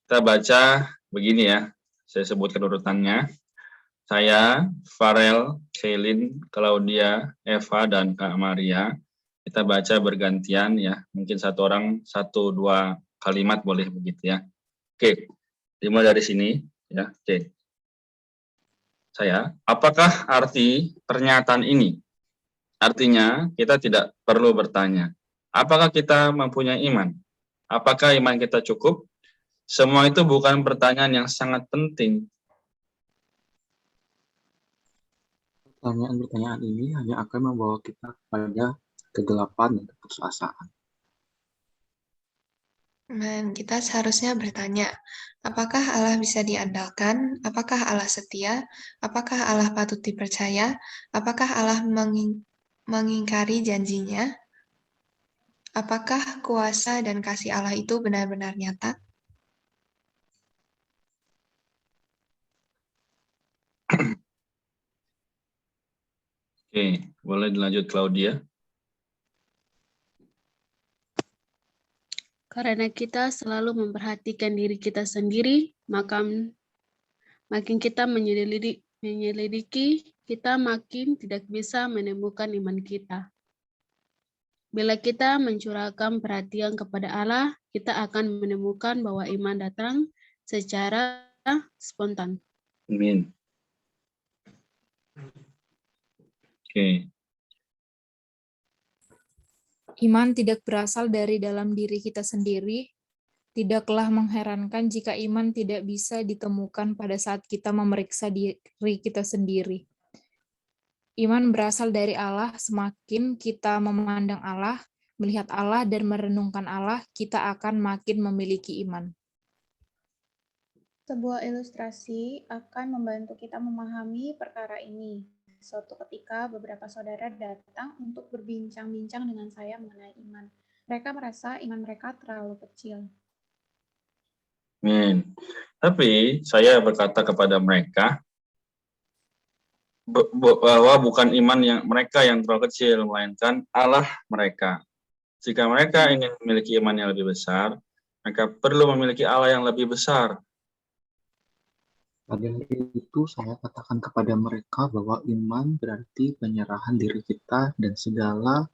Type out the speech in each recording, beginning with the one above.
Kita baca begini ya, saya sebutkan urutannya. Saya, Farel, Kaylin, Claudia, Eva, dan Kak Maria. Kita baca bergantian ya, mungkin satu orang 1-2 kalimat boleh begitu ya. Oke, dimulai dari sini ya. Oke. Saya, apakah arti pernyataan ini? Artinya kita tidak perlu bertanya, apakah kita mempunyai iman? Apakah iman kita cukup? Semua itu bukan pertanyaan yang sangat penting. Pertanyaan-pertanyaan ini hanya akan membawa kita pada kegelapan dan keputusasaan. Dan kita seharusnya bertanya, apakah Allah bisa diandalkan? Apakah Allah setia? Apakah Allah patut dipercaya? Apakah Allah mengingkari janjinya? Apakah kuasa dan kasih Allah itu benar-benar nyata? Oke, boleh dilanjut Claudia. Karena kita selalu memperhatikan diri kita sendiri, maka makin kita menyelidiki, kita makin tidak bisa menemukan iman kita. Bila kita mencurahkan perhatian kepada Allah, kita akan menemukan bahwa iman datang secara spontan. Amin. Oke. Iman tidak berasal dari dalam diri kita sendiri. Tidaklah mengherankan jika iman tidak bisa ditemukan pada saat kita memeriksa diri kita sendiri. Iman berasal dari Allah. Semakin kita memandang Allah, melihat Allah, dan merenungkan Allah, kita akan makin memiliki iman. Sebuah ilustrasi akan membantu kita memahami perkara ini. Suatu ketika beberapa saudara datang untuk berbincang-bincang dengan saya mengenai iman. Mereka merasa iman mereka terlalu kecil. Amin. Tapi saya berkata kepada mereka bahwa bukan iman yang mereka yang terlalu kecil, melainkan Allah mereka. Jika mereka ingin memiliki iman yang lebih besar, mereka perlu memiliki Allah yang lebih besar. Pada hari itu saya katakan kepada mereka bahwa iman berarti penyerahan diri kita dan segala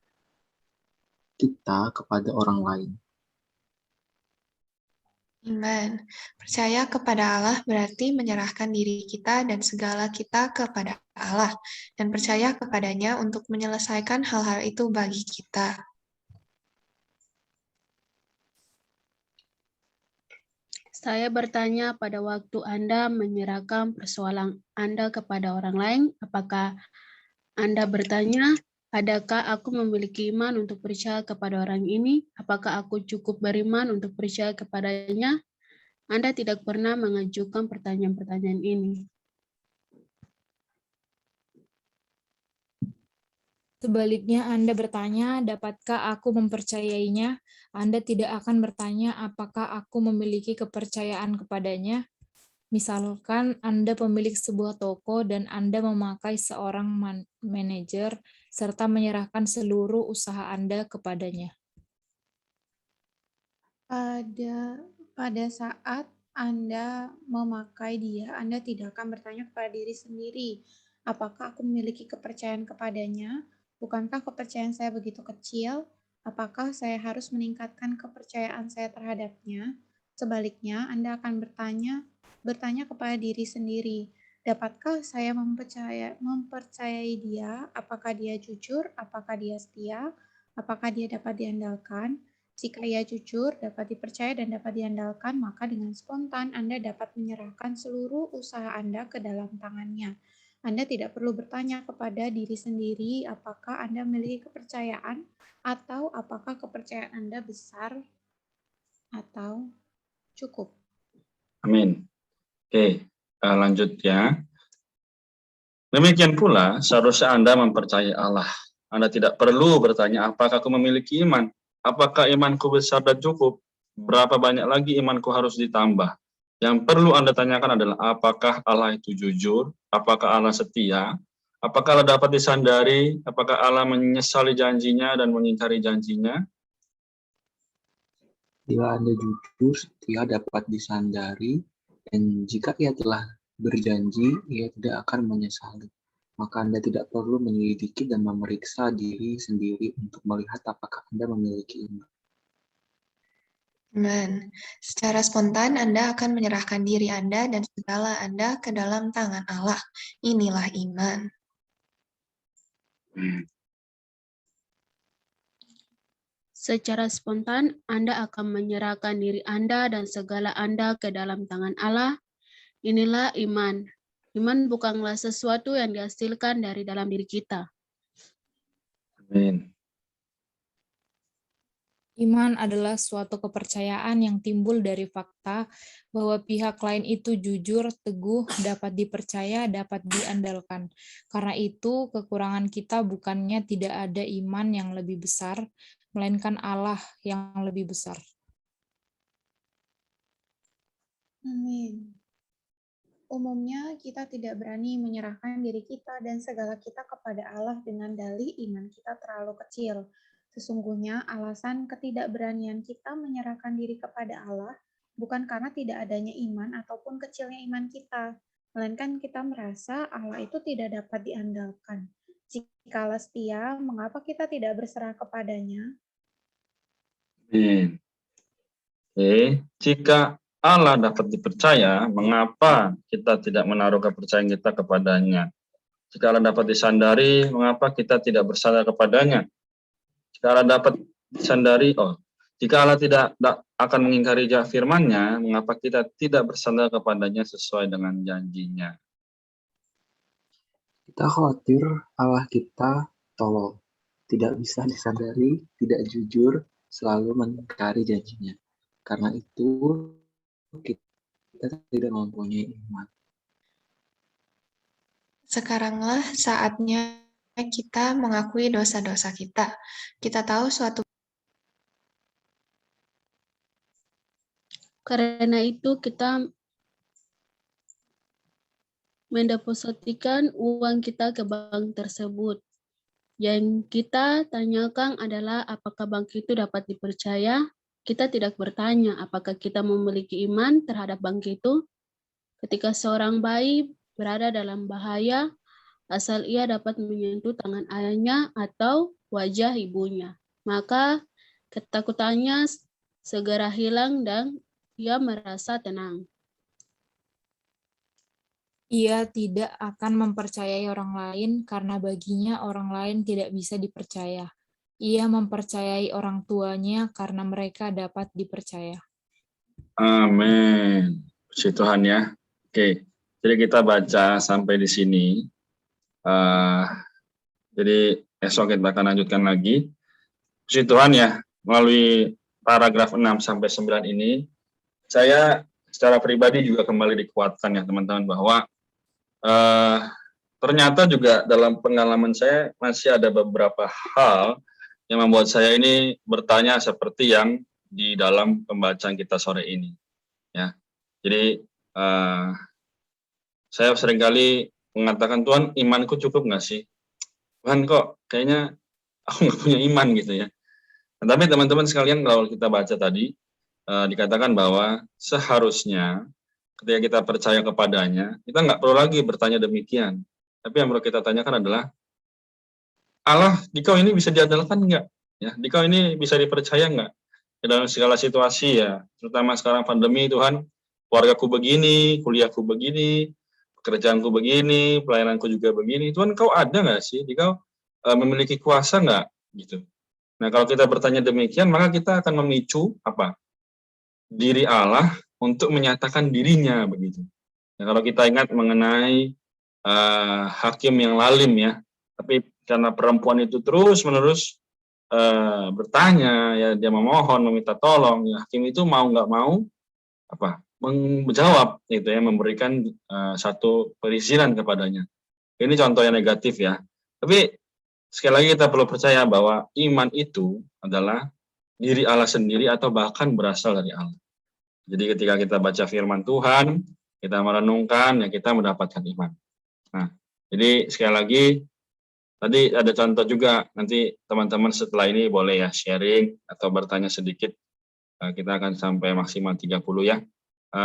kita kepada orang lain. Iman. Percaya kepada Allah berarti menyerahkan diri kita dan segala kita kepada Allah, dan percaya kepadanya untuk menyelesaikan hal-hal itu bagi kita. Saya bertanya pada waktu Anda menyerahkan persoalan Anda kepada orang lain, apakah Anda bertanya, adakah aku memiliki iman untuk percaya kepada orang ini? Apakah aku cukup beriman untuk percaya kepadanya? Anda tidak pernah mengajukan pertanyaan-pertanyaan ini. Sebaliknya, Anda bertanya, dapatkah aku mempercayainya? Anda tidak akan bertanya, apakah aku memiliki kepercayaan kepadanya? Misalkan Anda pemilik sebuah toko dan Anda memakai seorang manajer serta menyerahkan seluruh usaha Anda kepadanya. Pada saat Anda memakai dia, Anda tidak akan bertanya kepada diri sendiri, apakah aku memiliki kepercayaan kepadanya? Bukankah kepercayaan saya begitu kecil? Apakah saya harus meningkatkan kepercayaan saya terhadapnya? Sebaliknya, Anda akan bertanya kepada diri sendiri, dapatkah saya mempercayai dia? Apakah dia jujur? Apakah dia setia? Apakah dia dapat diandalkan? Jika ia jujur, dapat dipercaya, dan dapat diandalkan, maka dengan spontan Anda dapat menyerahkan seluruh usaha Anda ke dalam tangannya. Anda tidak perlu bertanya kepada diri sendiri apakah Anda memiliki kepercayaan atau apakah kepercayaan Anda besar atau cukup. Amin. Oke, lanjut ya. Demikian pula, seharusnya Anda mempercayai Allah. Anda tidak perlu bertanya, apakah aku memiliki iman? Apakah imanku besar dan cukup? Berapa banyak lagi imanku harus ditambah? Yang perlu Anda tanyakan adalah, apakah Allah itu jujur? Apakah Allah setia? Apakah Allah dapat disandari? Apakah Allah menyesali janjinya dan mengingkari janjinya? Bila Anda jujur, setia dapat disandari, dan jika ia telah berjanji, ia tidak akan menyesali. Maka Anda tidak perlu menyelidiki dan memeriksa diri sendiri untuk melihat apakah Anda memiliki iman. Aman. Secara spontan Anda akan menyerahkan diri Anda dan segala Anda ke dalam tangan Allah. Inilah iman. Secara spontan, Anda akan menyerahkan diri Anda dan segala Anda ke dalam tangan Allah. Inilah iman. Iman bukanlah sesuatu yang dihasilkan dari dalam diri kita. Amin. Iman adalah suatu kepercayaan yang timbul dari fakta bahwa pihak lain itu jujur, teguh, dapat dipercaya, dapat diandalkan. Karena itu, kekurangan kita bukannya tidak ada iman yang lebih besar, melainkan Allah yang lebih besar. Amin. Umumnya kita tidak berani menyerahkan diri kita dan segala kita kepada Allah dengan dalih iman kita terlalu kecil. Sesungguhnya alasan ketidakberanian kita menyerahkan diri kepada Allah bukan karena tidak adanya iman ataupun kecilnya iman kita, melainkan kita merasa Allah itu tidak dapat diandalkan. Jika Allah setia, mengapa kita tidak berserah kepadanya? Amin. Oke, jika Allah dapat dipercaya, mengapa kita tidak menaruh kepercayaan kita kepadanya? Jika Allah dapat disandari, mengapa kita tidak bersandar kepadanya? Jika Allah dapat disandari, jika Allah tidak akan mengingkari firman-Nya, mengapa kita tidak bersandar kepadanya sesuai dengan janjinya? Kita khawatir Allah kita tolol, tidak bisa disadari, tidak jujur, selalu mengingkari janjinya. Karena itu, kita tidak mempunyai iman. Sekaranglah saatnya kita mengakui dosa-dosa kita. Kita tahu suatu Karena itu kita mendepositikan uang kita ke bank tersebut. Yang kita tanyakan adalah apakah bank itu dapat dipercaya. Kita tidak bertanya apakah kita memiliki iman terhadap bank itu. Ketika seorang bayi berada dalam bahaya, asal ia dapat menyentuh tangan ayahnya atau wajah ibunya, maka ketakutannya segera hilang dan ia merasa tenang. Ia tidak akan mempercayai orang lain karena baginya orang lain tidak bisa dipercaya. Ia mempercayai orang tuanya karena mereka dapat dipercaya. Amin. Puji Tuhan ya. Oke, jadi kita baca sampai di sini. Jadi esok kita akan lanjutkan lagi. Puji Tuhan ya, melalui paragraf 6 sampai 9 ini, saya secara pribadi juga kembali dikuatkan ya teman-teman bahwa ternyata juga dalam pengalaman saya masih ada beberapa hal yang membuat saya ini bertanya seperti yang di dalam pembacaan kita sore ini. Ya, jadi saya seringkali mengatakan, Tuhan, imanku cukup nggak sih? Tuhan, kok kayaknya aku nggak punya iman gitu ya. Nah, tapi teman-teman sekalian, kalau kita baca tadi, dikatakan bahwa seharusnya ketika kita percaya kepadanya, kita nggak perlu lagi bertanya demikian. Tapi yang perlu kita tanyakan adalah, Allah, dikau ini bisa diandalkan nggak? Ya, dikau ini bisa dipercaya nggak? Dalam segala situasi ya, terutama sekarang pandemi, Tuhan, keluargaku begini, kuliahku begini, pekerjaanku begini, pelayananku juga begini. Tuhan, kau ada nggak sih? Dikau memiliki kuasa nggak? Gitu. Nah, kalau kita bertanya demikian, maka kita akan memicu apa? Diri Allah untuk menyatakan dirinya begitu. Nah, kalau kita ingat mengenai hakim yang lalim ya, tapi karena perempuan itu terus-menerus bertanya, ya dia memohon, meminta tolong, ya hakim itu mau nggak mau apa? Menjawab gitu ya, memberikan satu perizinan kepadanya. Ini contoh yang negatif ya. Tapi sekali lagi kita perlu percaya bahwa iman itu adalah diri Allah sendiri atau bahkan berasal dari Allah. Jadi ketika kita baca firman Tuhan, kita merenungkan, ya kita mendapatkan iman. Nah, jadi sekali lagi, tadi ada contoh juga, nanti teman-teman setelah ini boleh ya sharing atau bertanya sedikit Kita akan sampai maksimal 30 ya.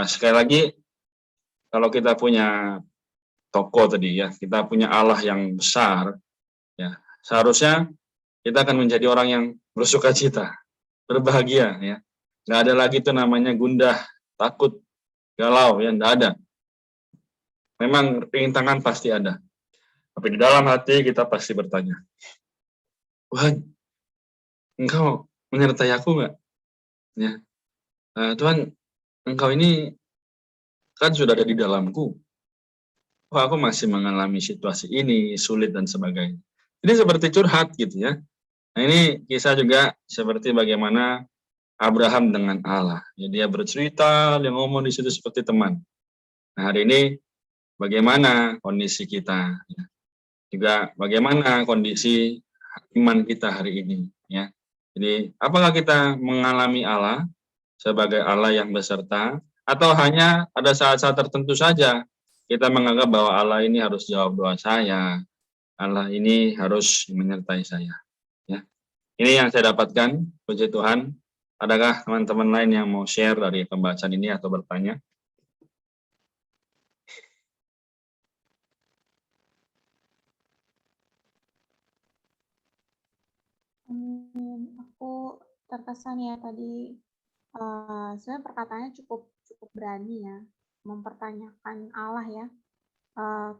Sekali lagi, kalau kita punya toko tadi ya, kita punya Allah yang besar, ya seharusnya kita akan menjadi orang yang bersuka cita, berbahagia ya. Nggak ada lagi itu namanya gundah, takut, galau ya, nggak ada. Memang rintangan pasti ada. Tapi di dalam hati kita pasti bertanya, Tuhan, Engkau menyertai aku nggak? Ya, Tuhan, Engkau ini kan sudah ada di dalamku. Kok aku masih mengalami situasi ini, sulit dan sebagainya. Ini seperti curhat gitu ya. Nah ini kisah juga seperti bagaimana Abraham dengan Allah. Ya, dia bercerita, dia ngomong di situ seperti teman. Nah hari ini bagaimana kondisi kita? Ya. Juga bagaimana kondisi iman kita hari ini? Ya. Jadi apakah kita mengalami Allah sebagai Allah yang beserta, atau hanya ada saat-saat tertentu saja kita menganggap bahwa Allah ini harus jawab doa saya, Allah ini harus menyertai saya. Ya. Ini yang saya dapatkan, puji Tuhan. Adakah teman-teman lain yang mau share dari pembacaan ini atau bertanya? Aku terkesan ya tadi sebenarnya perkataannya cukup berani ya, mempertanyakan Allah ya,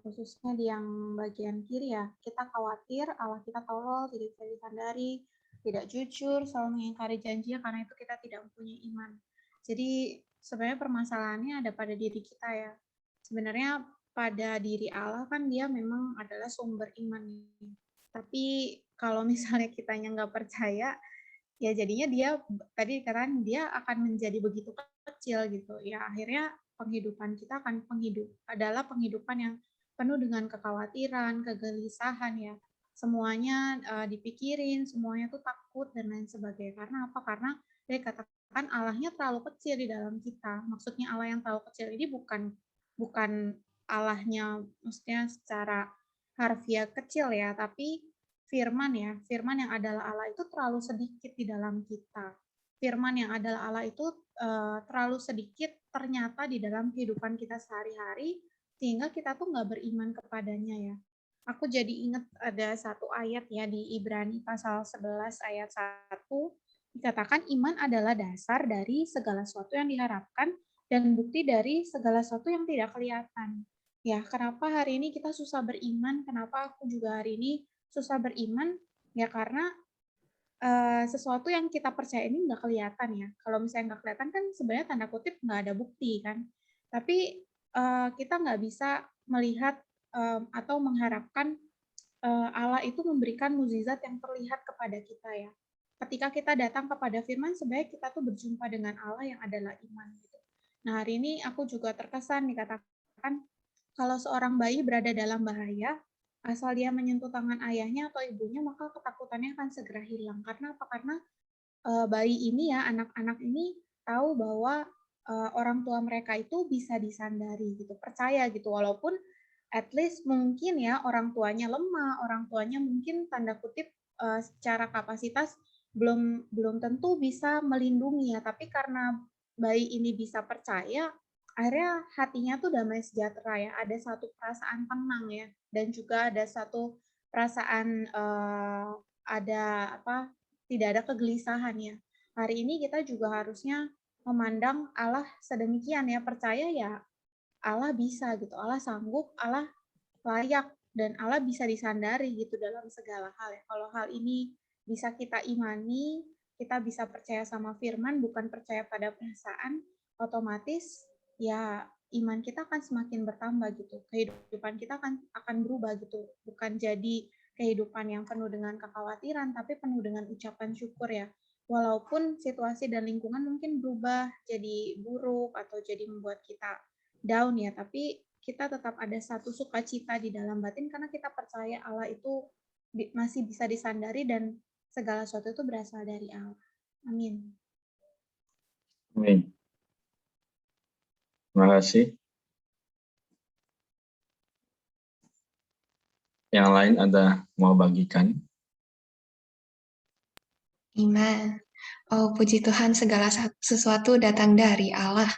khususnya di yang bagian kiri ya. Kita khawatir Allah kita tolol, tidak bisa disandari, tidak jujur, selalu mengingkari janjinya karena itu kita tidak mempunyai iman. Jadi sebenarnya permasalahannya ada pada diri kita ya. Sebenarnya pada diri Allah kan dia memang adalah sumber iman. Tapi kalau misalnya kitanya nggak percaya, ya jadinya dia tadi dikatakan dia akan menjadi begitu kecil gitu. Ya akhirnya penghidupan kita akan adalah penghidupan yang penuh dengan kekhawatiran, kegelisahan ya. Semuanya dipikirin, semuanya tuh takut dan lain sebagainya. Karena apa? Karena dia katakan Allahnya terlalu kecil di dalam kita. Maksudnya Allah yang terlalu kecil ini bukan Allahnya maksudnya secara harfiah kecil ya, tapi firman ya, firman yang adalah Allah itu terlalu sedikit di dalam kita. Firman yang adalah Allah itu terlalu sedikit ternyata di dalam kehidupan kita sehari-hari, sehingga kita tuh nggak beriman kepadanya ya. Aku jadi ingat ada satu ayat ya di Ibrani pasal 11 ayat 1, dikatakan iman adalah dasar dari segala sesuatu yang diharapkan dan bukti dari segala sesuatu yang tidak kelihatan. Ya, kenapa hari ini kita susah beriman? Kenapa aku juga hari ini susah beriman? Ya karena sesuatu yang kita percaya ini nggak kelihatan ya. Kalau misalnya nggak kelihatan kan sebenarnya tanda kutip nggak ada bukti kan. Tapi kita nggak bisa melihat atau mengharapkan Allah itu memberikan mukjizat yang terlihat kepada kita ya. Ketika kita datang kepada firman, sebenarnya kita tuh berjumpa dengan Allah yang adalah iman gitu. Nah hari ini aku juga terkesan dikatakan kalau seorang bayi berada dalam bahaya, asal dia menyentuh tangan ayahnya atau ibunya, maka ketakutannya akan segera hilang. Karena apa? Karena bayi ini ya, anak-anak ini tahu bahwa orang tua mereka itu bisa disandari gitu, percaya gitu. Walaupun at least mungkin ya orang tuanya lemah, orang tuanya mungkin tanda kutip secara kapasitas belum tentu bisa melindungi ya. Tapi karena bayi ini bisa percaya, akhirnya hatinya tuh damai sejahtera ya, ada satu perasaan tenang ya, dan juga ada satu perasaan ada apa, tidak ada kegelisahan ya. Hari ini kita juga harusnya memandang Allah sedemikian ya, percaya ya Allah bisa gitu, Allah sanggup, Allah layak, dan Allah bisa disandari gitu dalam segala hal ya. Kalau hal ini bisa kita imani, kita bisa percaya sama firman, bukan percaya pada perasaan, otomatis ya iman kita akan semakin bertambah gitu. Kehidupan kita akan berubah gitu. Bukan jadi kehidupan yang penuh dengan kekhawatiran, tapi penuh dengan ucapan syukur ya. Walaupun situasi dan lingkungan mungkin berubah jadi buruk atau jadi membuat kita down ya, tapi kita tetap ada satu sukacita di dalam batin karena kita percaya Allah itu masih bisa disandari dan segala sesuatu itu berasal dari Allah. Amin. Amin. Terima kasih. Yang lain ada mau bagikan? Iman. Oh, puji Tuhan, segala sesuatu datang dari Allah.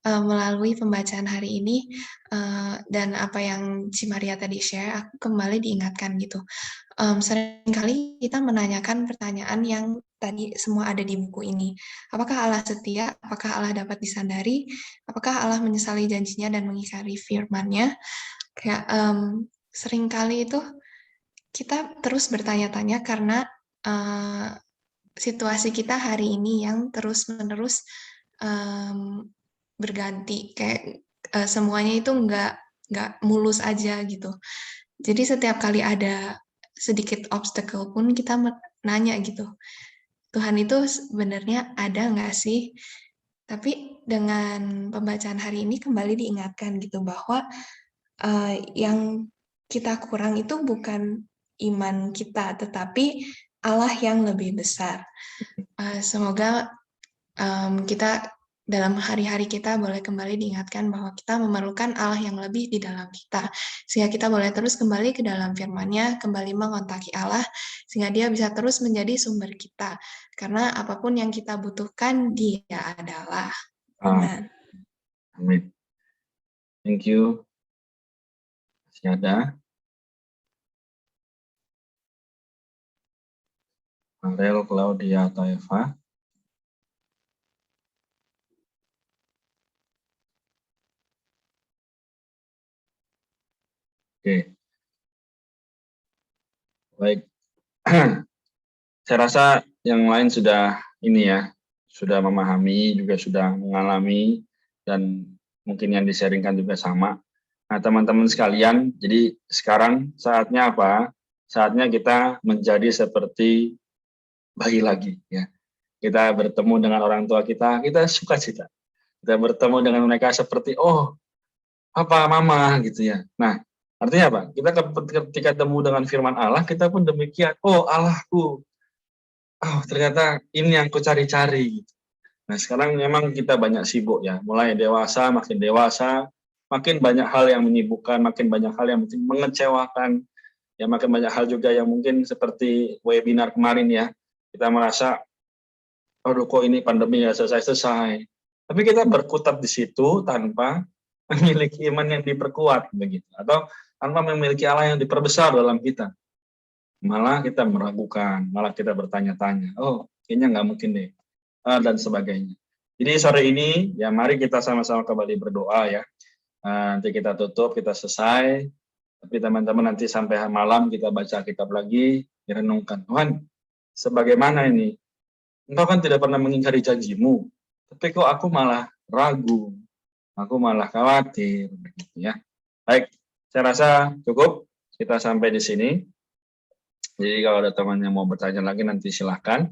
Melalui pembacaan hari ini dan apa yang Ci Maria tadi share, aku kembali diingatkan gitu. Seringkali kita menanyakan pertanyaan yang tadi semua ada di buku ini. Apakah Allah setia? Apakah Allah dapat disandari? Apakah Allah menyesali janjinya dan mengingkari firman-Nya? Kayak seringkali itu kita terus bertanya-tanya karena situasi kita hari ini yang terus-menerus berganti, kayak semuanya itu nggak mulus aja gitu. Jadi setiap kali ada sedikit obstacle pun kita nanya gitu, Tuhan itu sebenarnya ada nggak sih? Tapi dengan pembacaan hari ini kembali diingatkan gitu bahwa yang kita kurang itu bukan iman kita, tetapi Allah yang lebih besar. Semoga kita dalam hari-hari kita boleh kembali diingatkan bahwa kita memerlukan Allah yang lebih di dalam kita. Sehingga kita boleh terus kembali ke dalam firman-Nya, kembali mengontaki Allah, sehingga Dia bisa terus menjadi sumber kita. Karena apapun yang kita butuhkan, Dia adalah. Amin. Amin. Thank you. Masih ada? Farel, Claudia, atau Eva? Oke. Baik. Saya rasa yang lain sudah ini ya, sudah memahami, juga sudah mengalami, dan mungkin yang disaringkan juga sama. Nah, teman-teman sekalian, jadi sekarang saatnya apa? Saatnya kita menjadi seperti bayi lagi ya. Kita bertemu dengan orang tua kita sukacita. Kita bertemu dengan mereka seperti, oh, papa, mama gitu ya. Nah, artinya apa? Kita ketika ketemu dengan firman Allah, kita pun demikian, oh Allahku, oh ternyata ini yang aku cari-cari. Nah, sekarang memang kita banyak sibuk ya, mulai dewasa, makin banyak hal yang menyibukkan, makin banyak hal yang mungkin mengecewakan, ya makin banyak hal juga yang mungkin seperti webinar kemarin ya, kita merasa, aduh kok ini pandemi ya selesai-selesai. Tapi kita berkutat di situ tanpa memiliki iman yang diperkuat begitu, atau tanpa memiliki Allah yang diperbesar dalam kita. Malah kita meragukan, malah kita bertanya-tanya, oh kayaknya nggak mungkin deh, dan sebagainya. Jadi sore ini ya mari kita sama-sama kembali berdoa ya. Nanti kita tutup, kita selesai. Tapi teman-teman nanti sampai malam kita baca kitab lagi, direnungkan. Tuhan, sebagaimana ini? Engkau kan tidak pernah mengingkari janjimu, tapi kok aku malah ragu, aku malah khawatir, begitu ya. Baik, saya rasa cukup kita sampai di sini. Jadi kalau ada teman yang mau bertanya lagi nanti silahkan,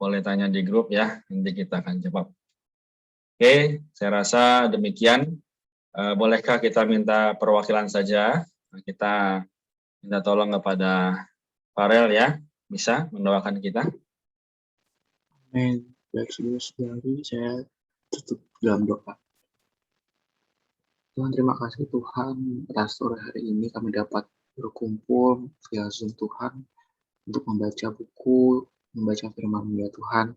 boleh tanya di grup ya, nanti kita akan jawab. Oke, saya rasa demikian. Bolehkah kita minta perwakilan saja? Kita minta tolong kepada Farel ya, bisa mendoakan kita. Amin. Baik, saudara-saudari, saya tutup dalam doa. Tuhan, terima kasih Tuhan atas sore hari ini kami dapat berkumpul via Zoom Tuhan untuk membaca buku, membaca firman ya Tuhan.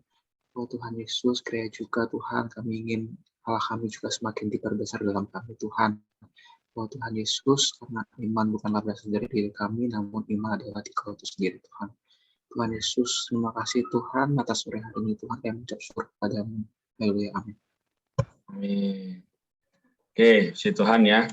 Oh Tuhan Yesus, kiranya juga Tuhan kami ingin Allah kami juga semakin diperbesar dalam kami Tuhan. Oh Tuhan Yesus, karena iman bukanlah berasal dari diri kami, namun iman adalah di Kau itu sendiri Tuhan. Tuhan Yesus, terima kasih Tuhan atas sore hari ini Tuhan yang mengucap syukur kepadamu. Haleluya, amin. Amin. Oke, si Tuhan ya.